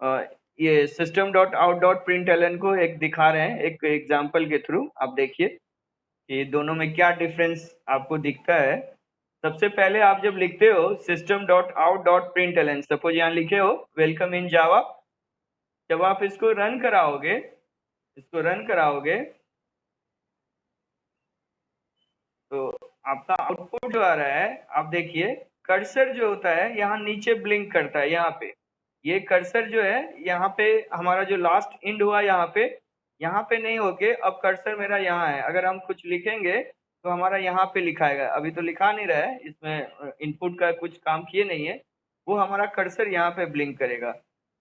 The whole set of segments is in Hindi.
ये system dot out dot println को एक दिखा रहे हैं एक एग्जांपल के थ्रू। आप देखिए कि दोनों में क्या डिफरेंस आपको दिखता है। सबसे पहले आप जब लिखते हो system dot out dot println, suppose यहाँ लिखे हो वेलकम इन जावा, जब आप इसको रन कराओगे तो आपका आउटपुट जो आ रहा है, आप देखिए कर्सर जो होता है यहाँ नीचे ब्लिंक करता है। यहाँ पे ये कर्सर जो है, यहाँ पे हमारा जो लास्ट इंड हुआ यहाँ पे नहीं होके अब कर्सर मेरा यहाँ है। अगर हम कुछ लिखेंगे तो हमारा यहाँ पे लिखाएगा। अभी तो लिखा नहीं रहा है, इसमें इनपुट का कुछ काम किए नहीं है, वो हमारा कर्सर यहाँ पे ब्लिंक करेगा।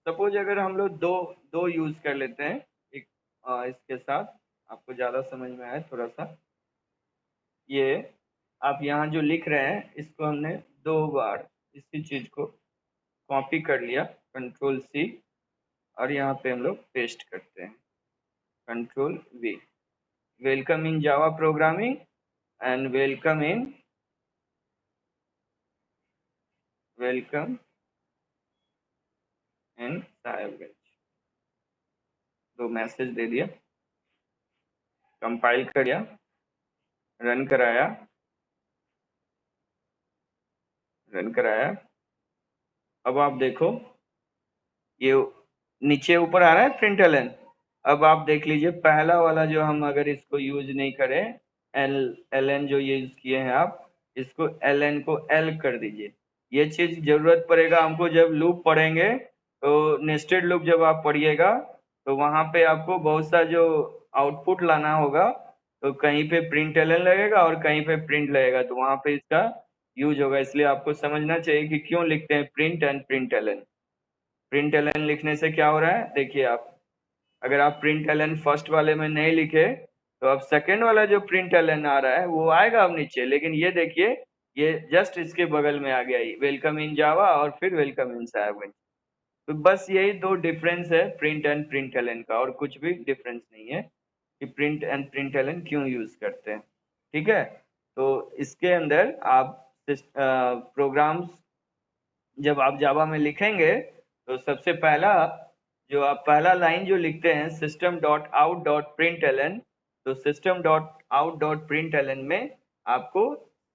सपोज अगर हम लोग दो दो यूज कर लेते हैं एक इसके साथ, आपको ज्यादा समझ में आए थोड़ा सा। ये आप यहाँ जो लिख रहे हैं इसको हमने 2 बार इसी चीज को कॉपी कर लिया, कंट्रोल सी, और यहाँ पे हम लोग पेस्ट करते हैं, control V. Welcome in Java programming and welcome in Sahebganj. 2 message दे दिया, कंपाइल कर दिया, रन कराया, अब आप देखो ये नीचे ऊपर आ रहा है प्रिंट एल एन। अब आप देख लीजिए पहला वाला जो हम अगर इसको यूज नहीं करें, एल एन जो यूज किए हैं आप, इसको एल एन को एल कर दीजिए। ये चीज जरूरत पड़ेगा हमको जब लूप पढ़ेंगे, तो नेस्टेड लूप जब आप पढ़िएगा तो वहां पे आपको बहुत सा जो आउटपुट लाना होगा, तो कहीं पे प्रिंट एल एन लगेगा और कहीं पे प्रिंट लगेगा, तो वहां पे इसका यूज होगा। इसलिए आपको समझना चाहिए कि क्यों लिखते हैं print and print L N. Print L n लिखने से क्या हो रहा है, देखिए आप, अगर आप प्रिंट एल एन फर्स्ट वाले में नहीं लिखे तो अब सेकंड वाला जो प्रिंट एल एन आ रहा है वो आएगा अब नीचे, लेकिन ये देखिए ये जस्ट इसके बगल में आ गया, वेलकम इन जावा और फिर वेलकम इन साहेबगंज। तो बस यही 2 डिफरेंस है print and print L n का, और कुछ भी डिफरेंस नहीं है कि print and print L n क्यों यूज करते हैं। ठीक है, तो इसके अंदर आप प्रोग्राम्स जब आप जावा में लिखेंगे तो सबसे पहला जो आप पहला लाइन जो लिखते हैं system dot out dot print L N, तो system dot out dot print L N में आपको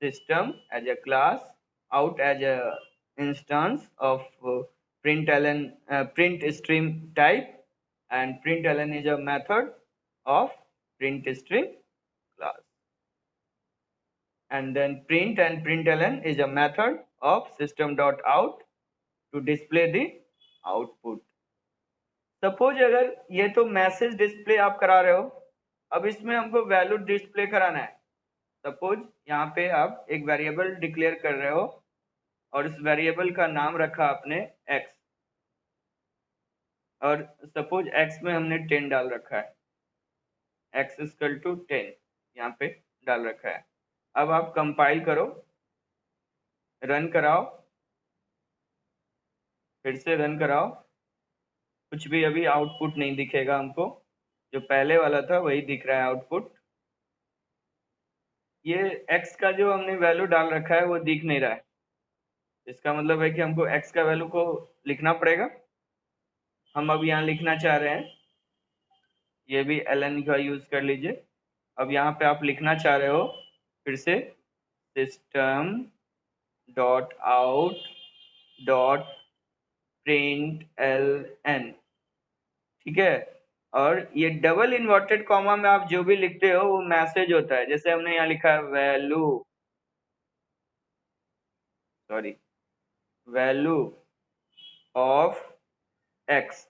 system as a class, out as a instance of print L N, print stream type, and print L N is a method of print stream class, and then print and println is a method of system.out to display the output. Suppose अगर ये तो मैसेज डिस्प्ले आप करा रहे हो, अब इसमें हमको वैल्यू डिस्प्ले कराना है। सपोज यहाँ पे आप एक वेरिएबल डिक्लेयर कर रहे हो और इस वेरिएबल का नाम रखा आपने x, और सपोज x में हमने 10 डाल रखा है, x इक्वल टू 10 यहाँ पे डाल रखा है। अब आप कंपाइल करो, रन कराओ, फिर से रन कराओ, कुछ भी अभी आउटपुट नहीं दिखेगा हमको, जो पहले वाला था वही दिख रहा है आउटपुट। ये x का जो हमने वैल्यू डाल रखा है वो दिख नहीं रहा है, इसका मतलब है कि हमको x का वैल्यू को लिखना पड़ेगा। हम अब यहाँ लिखना चाह रहे हैं, ये भी ln का यूज कर लीजिए। अब यहाँ पे आप लिखना चाह रहे हो फिर से system dot out dot print L n, ठीक है। और ये डबल इन्वर्टेड कॉमा में आप जो भी लिखते हो वो मैसेज होता है। जैसे हमने यहाँ लिखा है value of x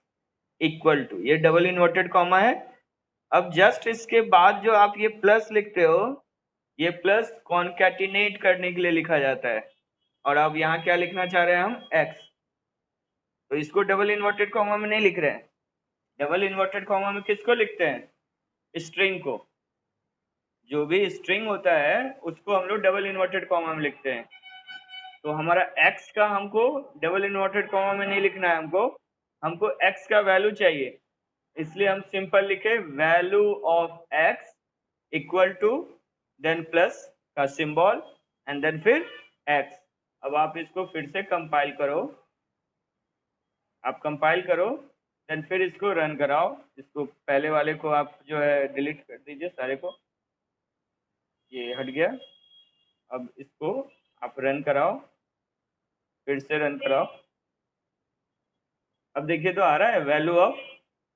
equal to, ये डबल इन्वर्टेड कॉमा है। अब जस्ट इसके बाद जो आप ये प्लस लिखते हो, ये प्लस कॉन्कैटिनेट करने के लिए लिखा जाता है। और अब यहाँ क्या लिखना चाह रहे हैं हम, एक्स, तो इसको डबल इन्वर्टेड कॉमा में नहीं लिख रहे हैं। डबल इन्वर्टेड कॉमा में किसको लिखते हैं, स्ट्रिंग को। जो भी स्ट्रिंग होता है उसको हम लोग डबल इन्वर्टेड कॉमा में लिखते हैं। तो हमारा x का हमको डबल इन्वर्टेड कॉमा में नहीं लिखना है, हमको x का वैल्यू चाहिए, इसलिए हम सिंपल लिखे value of x equal to then plus का सिंबल एंड देन फिर x। अब आप इसको फिर से कंपाइल करो, आप कंपाइल करो, देन फिर इसको रन कराओ। इसको पहले वाले को आप जो है डिलीट कर दीजिए सारे को, ये हट गया। अब इसको आप रन कराओ, फिर से रन कराओ। अब देखिए तो आ रहा है वैल्यू ऑफ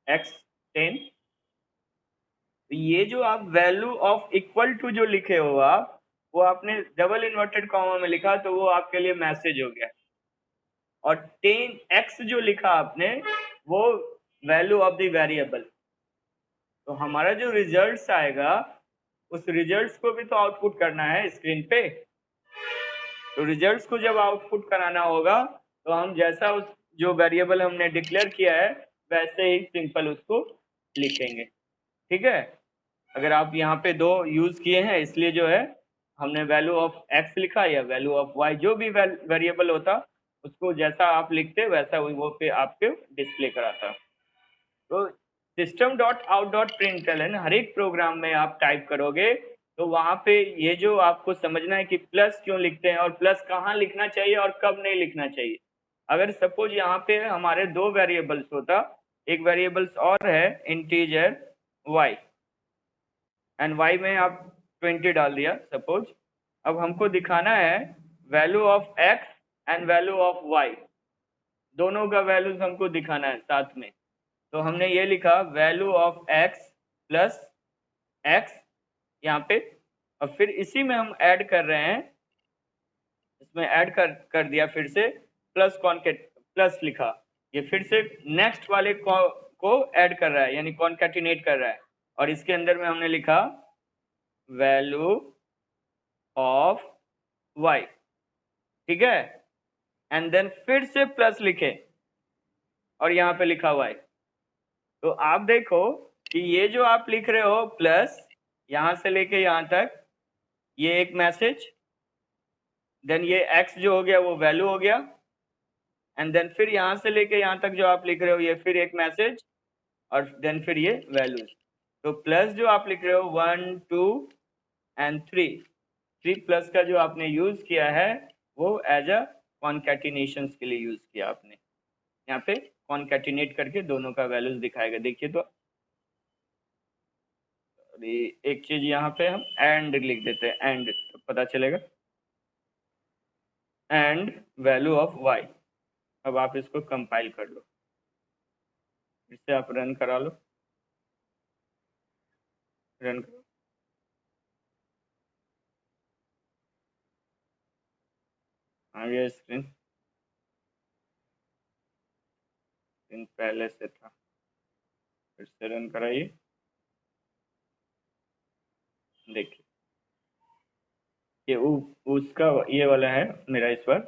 x 10। तो ये जो आप वैल्यू ऑफ इक्वल टू जो लिखे हो आप, वो आपने डबल इन्वर्टेड कॉमा में लिखा, तो वो आपके लिए मैसेज हो गया। और 10x जो लिखा आपने, वो वैल्यू ऑफ द वेरिएबल। तो हमारा जो रिजल्ट्स आएगा, उस रिजल्ट्स को भी तो आउटपुट करना है स्क्रीन पे। तो रिजल्ट्स को जब आउटपुट कराना होगा, तो हम जैसा उस जो वेरिएबल हमने डिक्लेयर किया है, वैसे ही सिंपल उसको लिखेंगे। ठीक है, अगर आप यहाँ पे दो यूज किए हैं, इसलिए जो है हमने वैल्यू ऑफ x लिखा या वैल्यू ऑफ y, जो भी वेरिएबल होता, उसको जैसा आप लिखते वैसा वो पे आपके डिस्प्ले कराता। तो system dot out dot println हर एक प्रोग्राम में आप टाइप करोगे, तो वहां पे ये जो आपको समझना है कि प्लस क्यों लिखते हैं और प्लस कहाँ लिखना चाहिए और कब नहीं लिखना चाहिए। अगर सपोज यहाँ पे हमारे दो वेरिएबल्स होता, एक वेरिएबल्स और है इंटीजर y, एंड y में आप 20 डाल दिया सपोज। अब हमको दिखाना है value of x and value of y, दोनों का वैल्यूज हमको दिखाना है साथ में। तो हमने ये लिखा value of x plus x यहाँ पे, और फिर इसी में हम ऐड कर रहे हैं, इसमें ऐड कर दिया फिर से प्लस कॉन्केट प्लस लिखा, ये फिर से नेक्स्ट वाले को ऐड कर रहा है, यानी कॉन्केटिनेट कर रहा है। और इसके अंदर में हमने लिखा वैल्यू ऑफ y, ठीक है, एंड देन फिर से प्लस लिखे और यहाँ पे लिखा y। तो आप देखो कि ये जो आप लिख रहे हो प्लस यहाँ से लेके यहाँ तक, ये एक मैसेज, देन ये x जो हो गया वो वैल्यू हो गया, एंड देन फिर यहाँ से लेके यहाँ तक जो आप लिख रहे हो ये फिर एक मैसेज, और देन फिर ये वैल्यूज। तो प्लस जो आप लिख रहे हो 1 2 एंड 3 प्लस का जो आपने यूज किया है, वो एज अ कॉन्कैटिनेशन के लिए यूज किया आपने। यहाँ पे कॉन्कैटिनेट करके दोनों का वैल्यूज दिखाएगा। देखिए तो एक चीज यहाँ पे हम एंड लिख देते हैं, एंड तो पता चलेगा एंड वैल्यू ऑफ y। अब आप इसको कंपाइल कर लो, इससे आप रन करा लो, रन करो। आ गया स्क्रीन, स्क्रीन पहले से था, फिर से रन कराइए। देखिए ये उसका ये वाला है मेरा इस बार,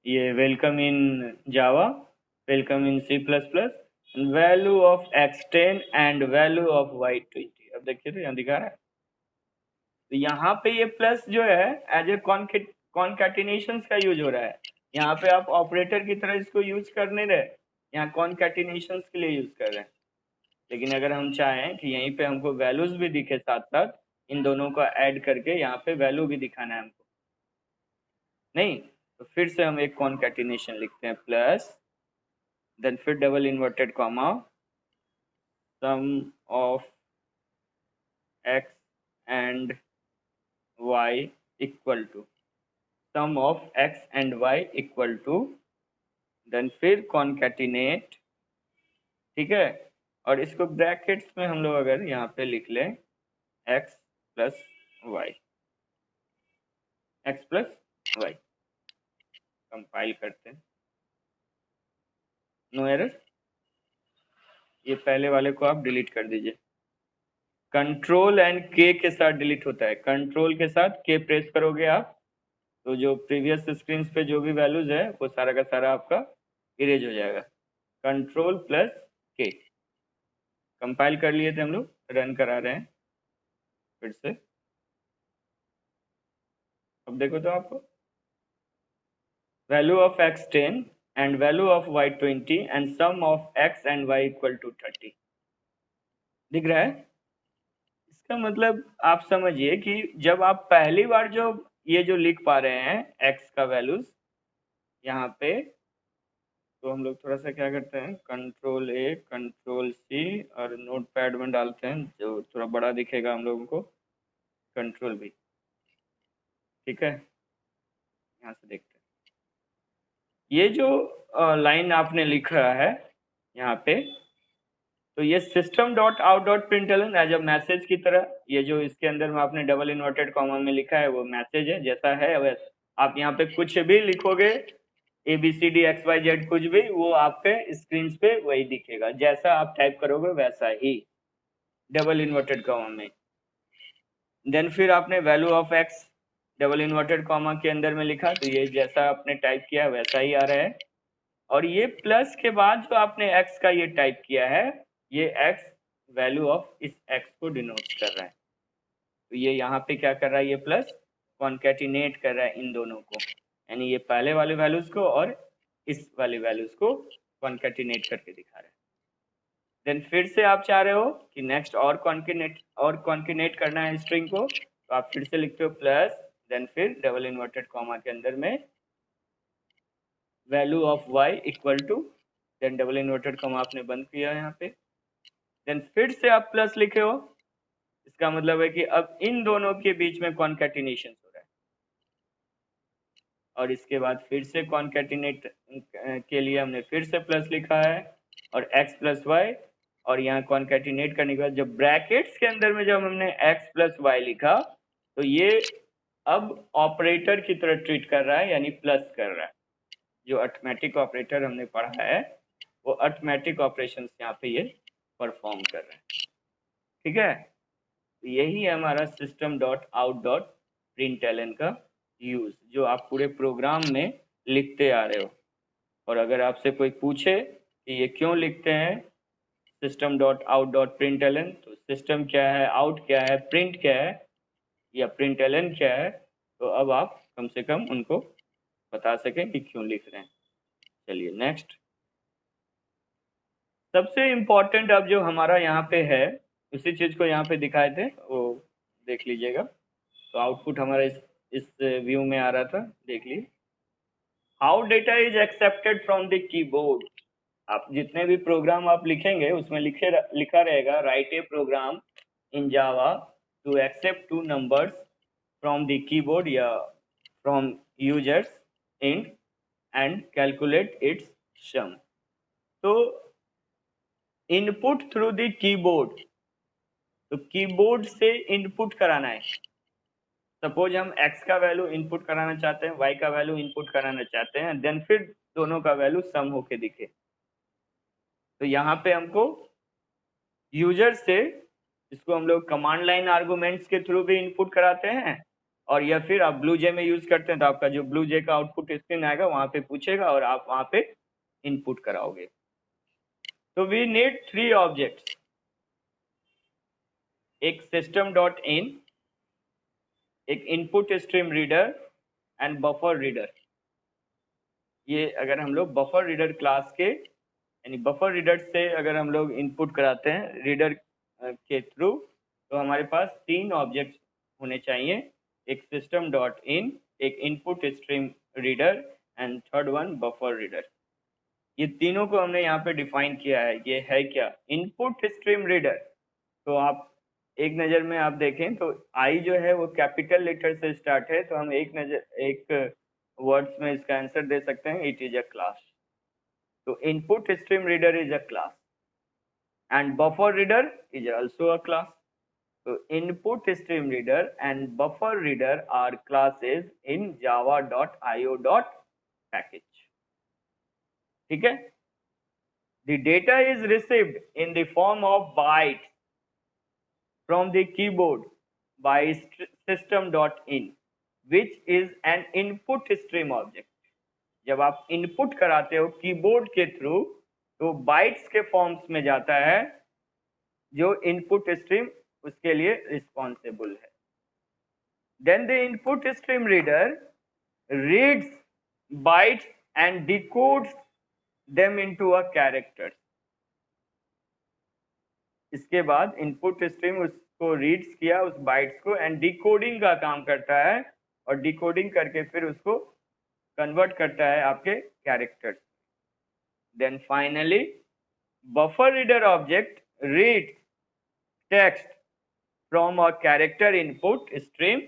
ये welcome in Java, welcome in C plus plus, value of x10 and value of y20। अब देखिए तो यहाँ दिखा रहा है। तो यहाँ पे ये प्लस जो है एज ए कॉन्कैटिनेशन का यूज हो रहा है। यहाँ पे आप ऑपरेटर की तरह इसको यूज कर नहीं रहे, यहाँ कॉन्कैटिनेशन के लिए यूज कर रहे हैं। लेकिन अगर हम चाहें कि यहीं पे हमको वैल्यूज भी दिखे साथ साथ, इन दोनों को ऐड करके यहाँ पे वैल्यू भी दिखाना है हमको, नहीं, तो फिर से हम एक कॉन्कैटिनेशन लिखते हैं प्लस, देन फिर double inverted comma, sum of x and y equal to, sum of x and y equal to, then फिर कॉन्कैटिनेट, ठीक है। और इसको ब्रैकेट्स में हम लोग अगर यहाँ पे लिख लें x plus y, x plus y, compile करते हैं, नो एरर। ये पहले वाले को आप डिलीट कर दीजिए, कंट्रोल एंड के के साथ डिलीट होता है, कंट्रोल के साथ के प्रेस करोगे आप, तो जो प्रीवियस स्क्रीन पे जो भी वैल्यूज है वो सारा का सारा आपका इरेज हो जाएगा। कंट्रोल प्लस के, कंपाइल कर लिए थे हम लोग, रन करा रहे हैं फिर से। अब देखो तो आपको value of x10 and value of y20 and sum of x and y equal to 30 दिख रहा है। इसका मतलब आप समझिए कि जब आप पहली बार जो ये जो लिख पा रहे हैं x का वैल्यूज यहाँ पे, तो हम लोग थोड़ा सा क्या करते हैं, कंट्रोल ए कंट्रोल सी और नोट पैड में डालते हैं जो थोड़ा बड़ा दिखेगा हम लोगों को, कंट्रोल भी। ठीक है, यहाँ से देखते हैं ये जो लाइन आपने लिखा है यहाँ पे, तो ये system dot out dot println as a message की तरह, ये जो इसके अंदर में आपने डबल इन्वर्टेड कॉमा में लिखा है वो मैसेज है, जैसा है वैसा आप यहाँ पे कुछ भी लिखोगे ABCD XYZ कुछ भी, वो आपके स्क्रीन पे वही दिखेगा, जैसा आप टाइप करोगे वैसा ही डबल इन्वर्टेड कॉमा में। देन फिर आपने value of x double inverted comma के अंदर में लिखा, तो ये जैसा आपने टाइप किया वैसा ही आ रहा है। और ये प्लस के बाद जो आपने x का ये टाइप किया है, ये x वैल्यू ऑफ इस x को डिनोट कर रहा है। तो ये यहाँ पे क्या कर रहा है, ये प्लस कॉन्केटिनेट कर रहा है इन दोनों को, यानी ये पहले वाले वैल्यूज को और इस वाले वैल्यूज को कॉन्केटिनेट करके दिखा रहा है। देन फिर से आप चाह रहे हो कि नेक्स्ट और कॉन्केटिनेट करना है स्ट्रिंग को, तो आप फिर से लिखते हो प्लस, देन फिर डबल इन्वर्टेड कॉमा के अंदर में value of y equal to, then double inverted comma आपने बंद किया यहाँ पे, देन फिर से आप प्लस लिखे हो, इसका मतलब है कि अब इन दोनों के बीच में कॉन्केटिनेशन हो रहा है। और इसके बाद फिर से कॉन्केटिनेट के लिए हमने फिर से प्लस लिखा है और x प्लस वाई, और यहाँ कॉन्केटिनेट करने के बाद जब ब्रैकेट्स के अंदर में जब हमने x प्लस वाई लिखा, तो ये अब ऑपरेटर की तरह ट्रीट कर रहा है, यानी प्लस कर रहा है। जो अर्थमेटिक ऑपरेटर हमने पढ़ा है वो अर्थमेटिक ऑपरेशंस यहाँ पे ये परफॉर्म कर रहे हैं। ठीक है, तो यही है हमारा system dot out dot println का यूज, जो आप पूरे प्रोग्राम में लिखते आ रहे हो। और अगर आपसे कोई पूछे कि ये क्यों लिखते हैं system dot out dot println, तो सिस्टम क्या है, आउट क्या है, प्रिंट क्या है या प्रिंटलन क्या है, तो अब आप कम से कम उनको बता सकें कि क्यों लिख रहे हैं। चलिए नेक्स्ट, सबसे इम्पोर्टेंट अब जो हमारा यहाँ पे है, उसी चीज को यहाँ पे दिखाए थे वो देख लीजिएगा। तो आउटपुट हमारा इस व्यू में आ रहा था, देख लीजिए। How data is accepted from the keyboard. आप जितने भी प्रोग्राम आप लिखेंगे उसमें लिखा रहेगा write a program in Java to accept two numbers from the keyboard या from users in and calculate its sum. तो इनपुट थ्रू द कीबोर्ड, तो कीबोर्ड से इनपुट कराना है। सपोज हम x का वैल्यू इनपुट कराना चाहते हैं, y का वैल्यू इनपुट कराना चाहते हैं, देन फिर दोनों का वैल्यू सम होके दिखे। तो यहाँ पे हमको यूजर से, इसको हम लोग कमांड लाइन आर्गुमेंट्स के थ्रू भी इनपुट कराते हैं, और या फिर आप ब्लू जे में यूज करते हैं तो आपका जो ब्लू जे का आउटपुट स्क्रीन आएगा वहां पे पूछेगा और आप वहां पे इनपुट कराओगे। तो वी नीड 3 ऑब्जेक्ट्स, एक सिस्टम डॉट इन, एक input stream reader and buffer reader. ये अगर हम लोग बफर रीडर क्लास के, यानी बफर रीडर से अगर हम लोग इनपुट कराते हैं रीडर के थ्रू, तो हमारे पास 3 ऑब्जेक्ट होने चाहिए, एक सिस्टम डॉट इन, एक input stream reader and third one buffer reader. ये तीनों को हमने यहाँ पे डिफाइन किया है। ये है क्या, इनपुट स्ट्रीम रीडर। तो आप एक नज़र में आप देखें तो आई जो है वो कैपिटल लेटर से स्टार्ट है, तो हम एक वर्ड्स में इसका आंसर दे सकते हैं, इट इज अ क्लास। तो input stream reader is a class and buffer reader is also a class. So input stream reader and buffer reader are classes in java.io.package. ठीक है, the data is received in the form of bytes from the keyboard by system.in which is an input stream object. जब आप इनपुट कराते हो कीबोर्ड के थ्रू तो बाइट्स के फॉर्म्स में जाता है, जो इनपुट स्ट्रीम उसके लिए रिस्पॉन्सिबल है। Then the input stream reader reads bytes and decodes them into a character. इसके बाद इनपुट स्ट्रीम उसको रीड्स किया उस बाइट्स को एंड डिकोडिंग का काम करता है, और डिकोडिंग करके फिर उसको कन्वर्ट करता है आपके characters. Then finally, buffer reader object reads text from a character input stream,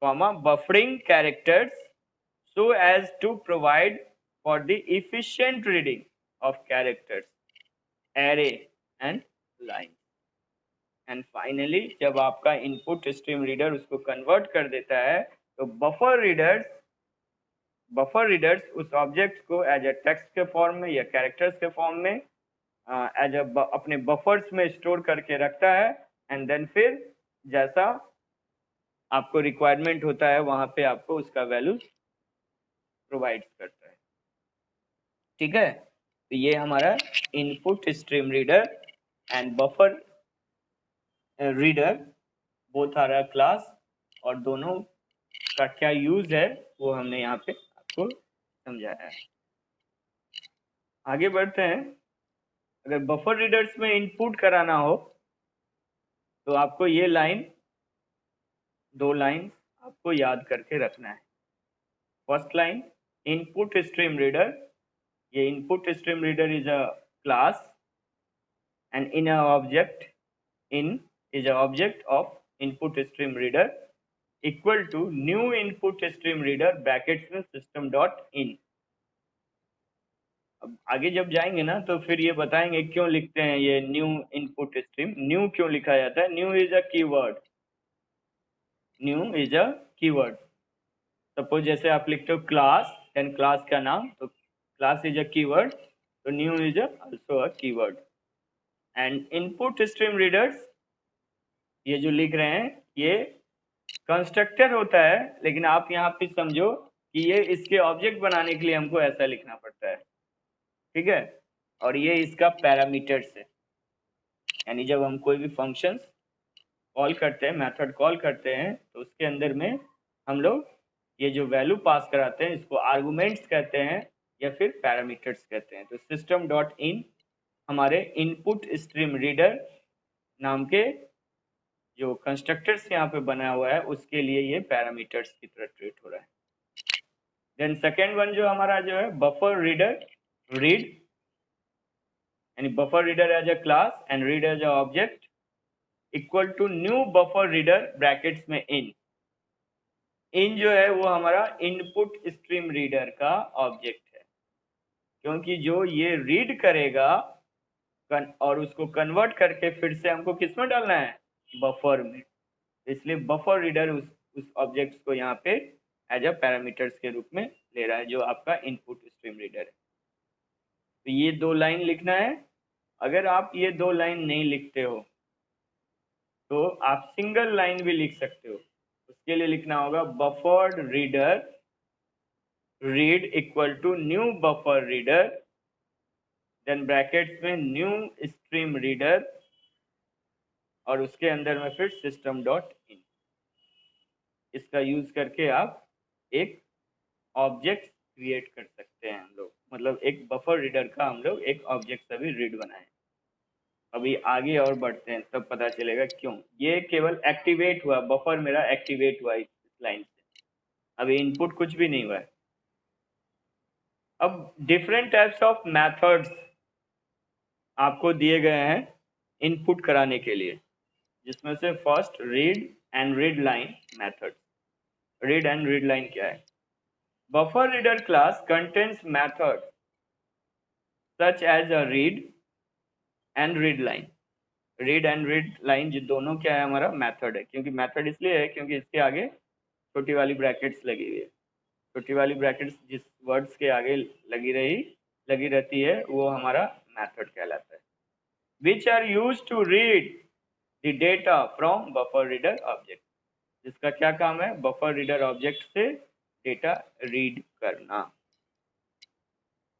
buffering characters so as to provide for the efficient reading of characters, array and line. And finally जब आपका इनपुट स्ट्रीम रीडर उसको कन्वर्ट कर देता है तो बफर रीडर्स उस ऑब्जेक्ट को एज अ टेक्स्ट के फॉर्म में या कैरेक्टर्स के फॉर्म में एज अपने बफर्स में स्टोर करके रखता है एंड देन फिर जैसा आपको रिक्वायरमेंट होता है वहां पे आपको उसका वैल्यू प्रोवाइड करता है। ठीक है, तो ये हमारा input stream reader and buffer reader both are a class, और दोनों का क्या यूज है वो हमने यहाँ पे आपको समझाया है। आगे बढ़ते हैं। अगर बफर रीडर्स में इनपुट कराना हो तो आपको ये दो लाइन आपको याद करके रखना है। First line, input stream reader, ये input stream reader is a class and in object is an object of input stream reader equal to new input stream reader brackets में system dot in। अब आगे जब जाएंगे ना तो फिर ये बताएंगे क्यों लिखते हैं ये न्यू इनपुट स्ट्रीम। न्यू क्यों लिखा जाता है? New is a keyword, new is a keyword. Suppose जैसे आप लिखते हो क्लास, देन क्लास का नाम, तो क्लास इज अ कीवर्ड, तो new is also a keyword. And input stream readers ये जो लिख रहे हैं ये कंस्ट्रक्टर होता है, लेकिन आप यहाँ पे समझो कि ये इसके ऑब्जेक्ट बनाने के लिए हमको ऐसा लिखना पड़ता है। ठीक है, और ये इसका पैरामीटर्स है, यानी जब हम कोई भी फंक्शन कॉल करते हैं, मेथड कॉल करते हैं, तो उसके अंदर में हम लोग ये जो वैल्यू पास कराते हैं इसको आर्गुमेंट्स कहते हैं या फिर पैरामीटर्स कहते हैं। तो सिस्टम डॉट इन हमारे इनपुट स्ट्रीम रीडर नाम के जो कंस्ट्रक्टर्स यहाँ पे बना हुआ है उसके लिए ये पैरामीटर्स की तरह ट्रीट हो रहा है। देन सेकेंड वन जो हमारा जो है बफर रीडर रीड, यानी buffer reader as a class and read as a object equal to new buffer reader brackets में इन जो है वो हमारा इनपुट स्ट्रीम रीडर का ऑब्जेक्ट है, क्योंकि जो ये रीड करेगा और उसको कन्वर्ट करके फिर से हमको किस में डालना है? बफर में। इसलिए बफर रीडर उस ऑब्जेक्ट को यहाँ पे एज अ पैरामीटर्स के रूप में ले रहा है जो आपका इनपुट स्ट्रीम रीडर है। तो ये दो लाइन लिखना है। अगर आप ये दो लाइन नहीं लिखते हो तो आप सिंगल लाइन भी लिख सकते हो। उसके लिए लिखना होगा buffered reader read equal to new buffer reader, then brackets में न्यू स्ट्रीम रीडर, और उसके अंदर में फिर सिस्टम डॉट इन। इसका यूज करके आप एक ऑब्जेक्ट क्रिएट कर सकते हैं हम लोग, मतलब एक बफर रीडर का हम लोग एक ऑब्जेक्ट सभी रीड बनाए। अभी आगे और बढ़ते हैं तब पता चलेगा क्यों ये केवल एक्टिवेट हुआ, बफर मेरा एक्टिवेट हुआ इस लाइन से, अभी इनपुट कुछ भी नहीं हुआ है। अब डिफरेंट टाइप्स ऑफ मेथड्स आपको दिए गए हैं इनपुट कराने के लिए, जिसमें से first read and read line method. Read and read line क्या है? Buffer reader class contains method such as a read and read line. Read and read line जो दोनों क्या है? हमारा मेथड है। क्योंकि मेथड इसलिए है क्योंकि इसके आगे छोटी वाली ब्रैकेट्स लगी हुई है। छोटी वाली ब्रैकेट्स जिस वर्ड्स के आगे लगी रहती है वो हमारा मेथड कहलाता है। Which are use to read the data from buffer reader object, जिसका क्या काम है? बफर रीडर ऑब्जेक्ट से डेटा रीड करना।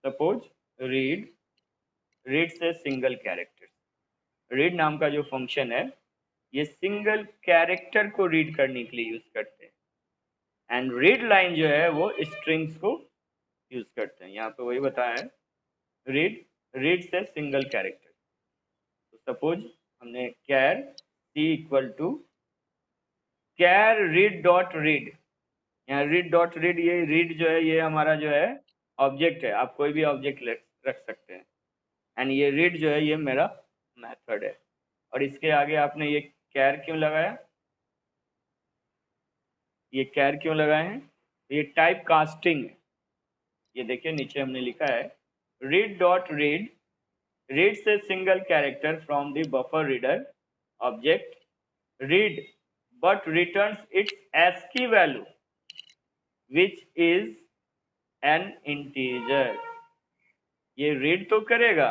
सपोज रीड से सिंगल कैरेक्टर, रीड नाम का जो फंक्शन है ये सिंगल कैरेक्टर को रीड करने के लिए यूज करते हैं, एंड रीड लाइन जो है वो स्ट्रिंग्स को यूज करते हैं। यहाँ पे वही बताया है, रीड से सिंगल कैरेक्टर। तो सपोज हमने char c equal to char read dot read, यहाँ रीड डॉट रीड, ये रीड जो है ये हमारा जो है ऑब्जेक्ट है। आप कोई भी ऑब्जेक्ट रख सकते हैं। एंड ये रीड जो है ये मेरा मेथड है। और इसके आगे आपने ये कैर क्यों लगाया, ये कैर क्यों लगाए हैं, ये टाइप कास्टिंग। ये देखिए नीचे हमने लिखा है read dot read reads a single character from the buffer reader object read but returns its ASCII value which is an integer। ये रीड तो करेगा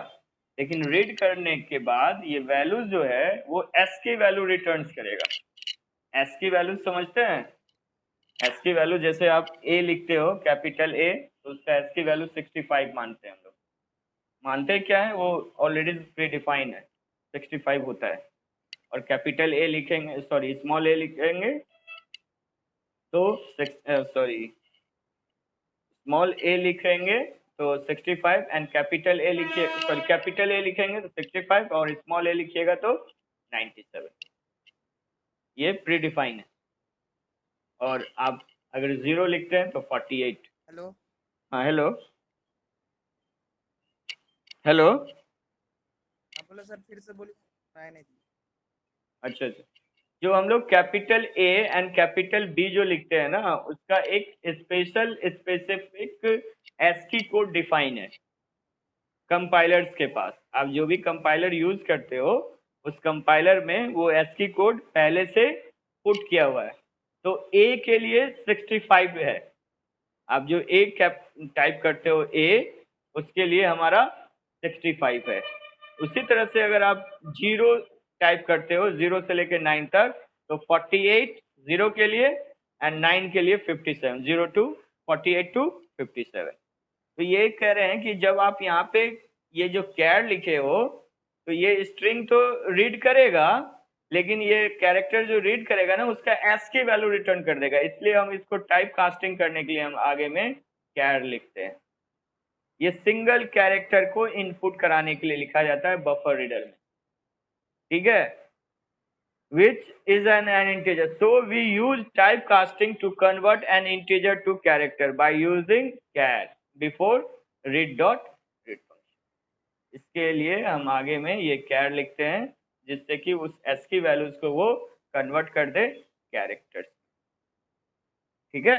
लेकिन रीड करने के बाद ये वैल्यू जो है वो ASCII वैल्यू रिटर्न्स करेगा। ASCII वैल्यू समझते हैं, ASCII वैल्यू जैसे आप ए लिखते हो कैपिटल ए तो उसका ASCII वैल्यू 65 मानते हैं हम लोग। मानते क्या है, वो ऑलरेडी प्री डिफाइन है 65 होता है। और कैपिटल ए लिखेंगे, सॉरी स्मॉल ए लिखेंगे तो सॉरी स्मॉल ए लिखेंगे तो 65 एंड कैपिटल ए लिखिए, सॉरी कैपिटल ए लिखेंगे तो 65 और स्मॉल ए लिखिएगा तो 97। ये प्री डिफाइन है। और आप अगर जीरो लिखते हैं तो 48। हेलो। हाँ हेलो हेलो। हाँ बोलो सर, फिर से बोलिए, सुनाई नहीं दी। अच्छा अच्छा, जो हम लोग capital A and capital B जो लिखते हैं ना उसका एक special specific ASCII code define है कंपाइलर्स के पास। आप जो भी कंपाइलर यूज करते हो उस कंपाइलर में वो ASCII कोड पहले से पुट किया हुआ है। तो ए के लिए 65 है, आप जो ए टाइप करते हो ए उसके लिए हमारा 65 है। उसी तरह से अगर आप जीरो टाइप करते हो जीरो से लेकर 9 तक तो 48 जीरो के लिए एंड 9 के लिए 57, 0 टू 48 टू 57। तो ये कह रहे हैं कि जब आप यहाँ पे ये जो कैर लिखे हो तो ये स्ट्रिंग तो रीड करेगा लेकिन ये कैरेक्टर जो रीड करेगा ना उसका ASCII वैल्यू रिटर्न कर देगा। इसलिए हम इसको टाइप कास्टिंग करने के लिए हम आगे में कैर लिखते हैं। ये सिंगल कैरेक्टर को इनपुट कराने के लिए लिखा जाता है बफर रीडर में, ठीक है। which is an integer, so we use typecasting to convert an integer to character by using char before read dot read function। इसके लिए हम आगे में ये char लिखते हैं जिससे कि उस ASCII वैल्यूज को वो कन्वर्ट कर दे कैरेक्टर्स, ठीक है।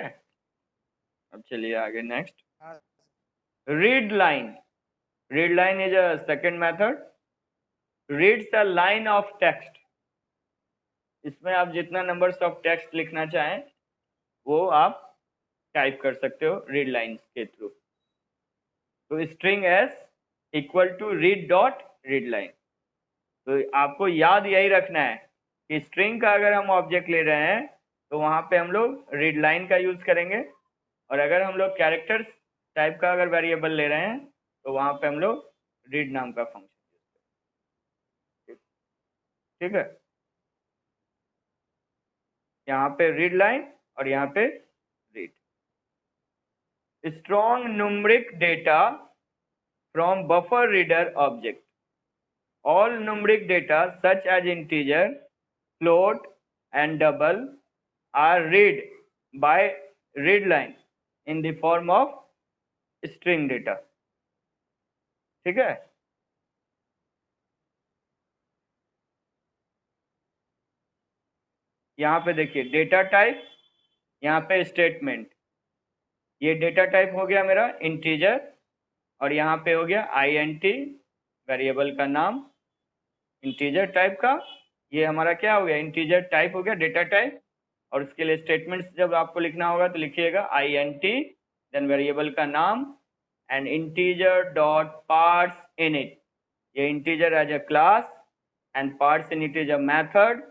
अब चलिए आगे नेक्स्ट हाँ read line। read line is a second method, reads a line of text। इसमें आप जितना नंबर्स ऑफ टेक्स्ट लिखना चाहें वो आप टाइप कर सकते हो रीड लाइन के थ्रू। तो string S equal to read dot read line. तो आपको याद यही रखना है कि स्ट्रिंग का अगर हम ऑब्जेक्ट ले रहे हैं तो वहां पे हम लोग रीड लाइन का यूज करेंगे, और अगर हम लोग कैरेक्टर्स टाइप का अगर वेरिएबल ले रहे हैं तो वहां पे हम लोग रीड नाम का फंक्शन यूज करेंगे, ठीक है। यहाँ पे रीड लाइन और यहाँ पे read. strong numeric data from buffer reader object, all numeric data such as integer, float and double are read by read line in the form of string data, ठीक है। यहाँ पे देखिए डेटा टाइप, यहाँ पे स्टेटमेंट। ये डेटा टाइप हो गया मेरा इंटीजर और यहाँ पे हो गया INT वेरिएबल का नाम इंटीजर टाइप का। ये हमारा क्या हो गया, इंटीजर टाइप हो गया डेटा टाइप। और उसके लिए स्टेटमेंट्स जब आपको लिखना होगा तो लिखिएगा INT देन वेरिएबल का नाम and integer dot parse int. ये integer as a class and parse int is a method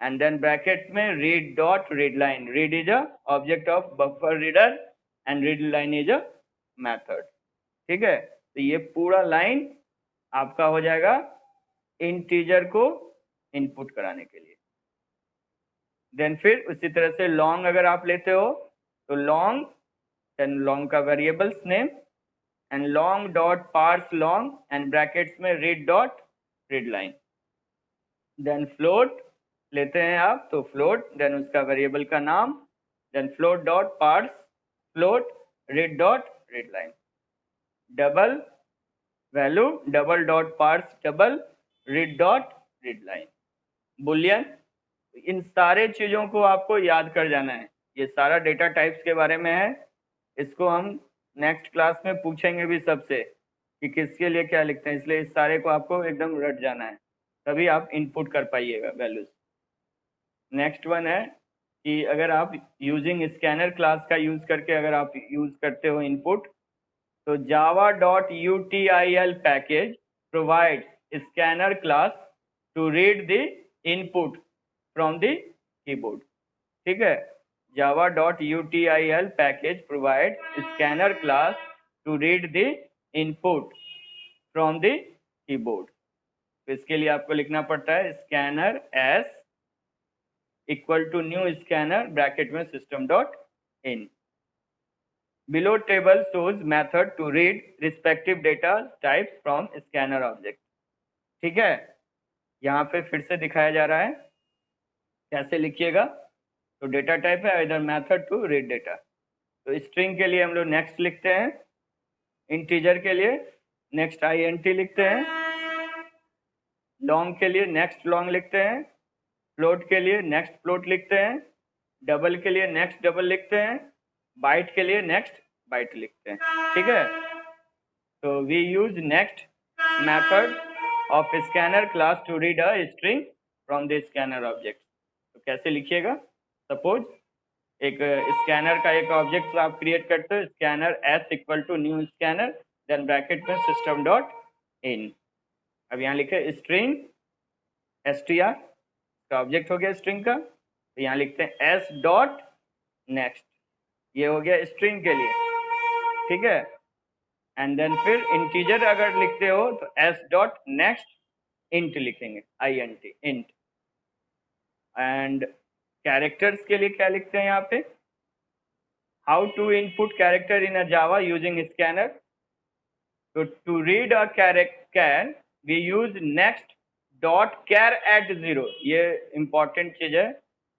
and then bracket में read dot read line. Read is a object of buffer reader and read line is a method, ठीक है। तो ये पूरा लाइन आपका हो जाएगा इंटीजर को इनपुट कराने के लिए। देन फिर उसी तरह से लॉन्ग अगर आप लेते हो तो लॉन्ग, देन लॉन्ग का variables name and long dot parse long and brackets में read dot read line. Then float लेते हैं आप तो फ्लोट देन उसका वेरिएबल का नाम then float dot parse float read dot read line. Double value double dot parse double read dot read line boolean. इन सारे चीजों को आपको याद कर जाना है। ये सारा डेटा टाइप्स के बारे में है। इसको हम नेक्स्ट क्लास में पूछेंगे भी सबसे कि किसके लिए क्या लिखते हैं, इसलिए इस सारे को आपको एकदम रट जाना है, तभी आप इनपुट कर पाइएगा वैल्यूज। नेक्स्ट वन है कि अगर आप यूजिंग स्कैनर क्लास का यूज करके अगर आप यूज करते हो इनपुट, तो java.util package provides scanner class to read the input from the keyboard। ठीक है, java.util package provides scanner class to read the input from the keyboard। तो इसके लिए आपको लिखना पड़ता है scanner s equal to new scanner bracket में system dot in. Below table shows method to read respective data types from scanner object। ठीक है, यहाँ पे फिर से दिखाया जा रहा है कैसे लिखिएगा। तो डेटा टाइप है इधर मेथड टू रीड डेटा। तो स्ट्रिंग के लिए हम लोग नेक्स्ट लिखते हैं, इंटीजर के लिए नेक्स्ट int लिखते हैं, लॉन्ग के लिए नेक्स्ट लॉन्ग लिखते हैं, फ्लोट के लिए नेक्स्ट फ्लोट लिखते हैं, डबल के लिए नेक्स्ट डबल लिखते हैं, बाइट के लिए नेक्स्ट बाइट लिखते हैं। ठीक है, तो we use next method of scanner class to read a string from the scanner object. तो कैसे लिखिएगा, सपोज एक स्कैनर का एक ऑब्जेक्ट आप क्रिएट करते हो, scanner s equal to new scanner then bracket में सिस्टम डॉट इन। अब यहाँ लिखे स्ट्रिंग str का ऑब्जेक्ट हो गया स्ट्रिंग का, तो यहाँ लिखते हैं s डॉट नेक्स्ट, ये हो गया स्ट्रिंग के लिए। ठीक है, एंड देन फिर इंटीजर अगर लिखते हो तो s डॉट नेक्स्ट इंट लिखेंगे int इंट। एंड कैरेक्टर्स के लिए क्या लिखते हैं यहाँ पे, how to input character in a Java using scanner. तो to read a char we use next dot char at 0। ये इंपॉर्टेंट चीज है,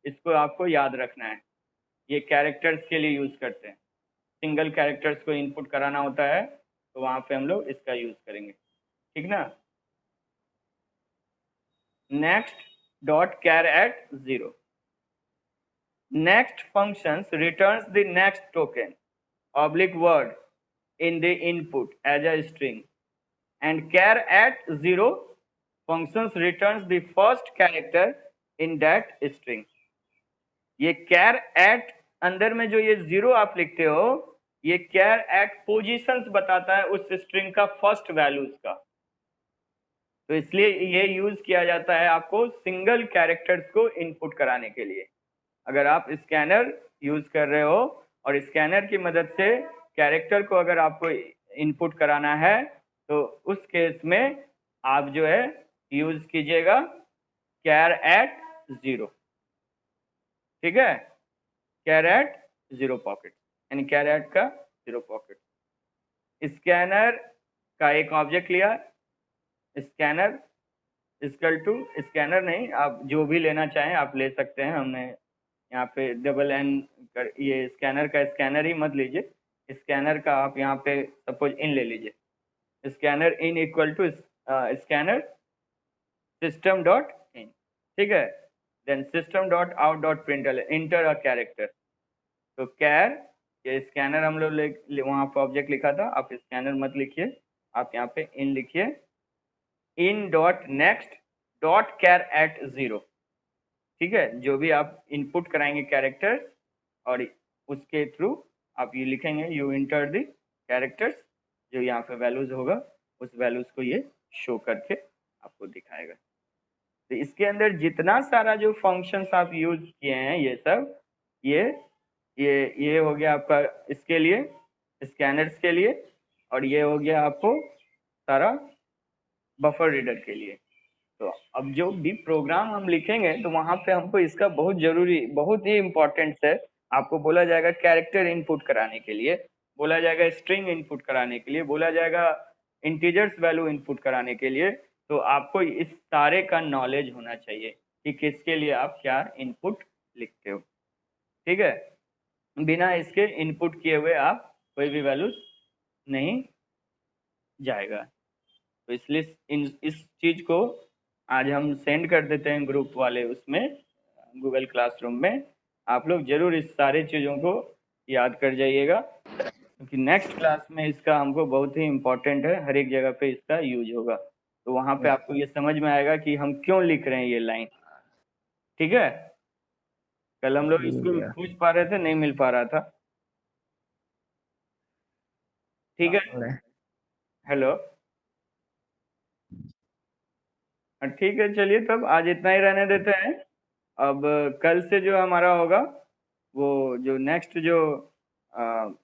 इसको आपको याद रखना है। ये कैरेक्टर्स के लिए यूज करते हैं, सिंगल कैरेक्टर्स को इनपुट कराना होता है तो वहां पे हम लोग इसका यूज करेंगे। ठीक ना, next dot char at 0। Next functions returns the next token oblique word in the input as a string, and char at 0 functions returns the first character in that string। ये char at अंदर में जो ये 0 आप लिखते हो, ये char at पोजीशंस बताता है उस स्ट्रिंग का फर्स्ट वैल्यूज का। तो इसलिए ये यूज किया जाता है आपको सिंगल कैरेक्टर्स को इनपुट कराने के लिए। अगर आप स्कैनर यूज कर रहे हो और स्कैनर की मदद से कैरेक्टर को अगर आपको इनपुट कराना है, तो उस केस में आप जो है यूज कीजिएगा कैर एट 0। ठीक है, कैर एट 0 पॉकेट, यानी कैर एट का 0 पॉकेट। स्कैनर का एक ऑब्जेक्ट लिया, स्कैनर इक्वल टू स्कैनर नहीं, आप जो भी लेना चाहें आप ले सकते हैं। हमने यहाँ पे डबल एन कर, ये स्कैनर का स्कैनर ही मत लीजिए, स्कैनर का आप यहाँ पे सपोज इन ले लीजिए। Scanner in equal to scanner system dot in. ठीक है, then system dot out dot println enter a character. तो कैर ये स्कैनर हम लोग वहाँ पे ऑब्जेक्ट लिखा था, आप स्कैनर मत लिखिए, आप यहाँ पे इन लिखिए, in dot next dot char at 0। ठीक है, जो भी आप इनपुट कराएंगे कैरेक्टर्स और उसके थ्रू आप ये लिखेंगे यू इंटर द कैरेक्टर्स, जो यहाँ पे वैल्यूज होगा उस वैल्यूज को ये शो करके आपको दिखाएगा। तो इसके अंदर जितना सारा जो फंक्शंस आप यूज किए हैं ये सब ये हो गया आपका इसके लिए स्कैनर्स के लिए, और ये हो गया आपको सारा बफर रीडर के लिए। तो अब जो भी प्रोग्राम हम लिखेंगे तो वहां पे हमको इसका बहुत जरूरी बहुत ही इम्पोर्टेंट है। आपको बोला जाएगा कैरेक्टर इनपुट कराने के लिए, बोला जाएगा स्ट्रिंग इनपुट कराने के लिए, बोला जाएगा इंटीजर्स वैल्यू इनपुट कराने के लिए। तो आपको इस सारे का नॉलेज होना चाहिए कि किसके लिए आप क्या इनपुट लिखते हो। ठीक है, बिना इसके इनपुट किए हुए आप कोई भी वैल्यू नहीं जाएगा। तो इसलिए इस चीज को आज हम सेंड कर देते हैं ग्रुप वाले उसमें, गूगल क्लासरूम में। आप लोग जरूर इस सारे चीजों को याद कर जाइएगा, क्योंकि नेक्स्ट क्लास में इसका हमको बहुत ही इम्पोर्टेंट है, हर एक जगह पे इसका यूज होगा। तो वहां पे आपको ये समझ में आएगा कि हम क्यों लिख रहे हैं ये लाइन। ठीक है, कल हम लोग इसको ठीक है। पूछ पा रहे थे, नहीं मिल पा रहा था। ठीक है, ले। हेलो। ठीक है, चलिए तब आज इतना ही रहने देते हैं। अब कल से जो हमारा होगा, वो जो नेक्स्ट जो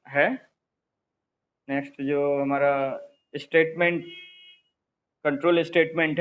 है, नेक्स्ट जो हमारा स्टेटमेंट, कंट्रोल स्टेटमेंट है,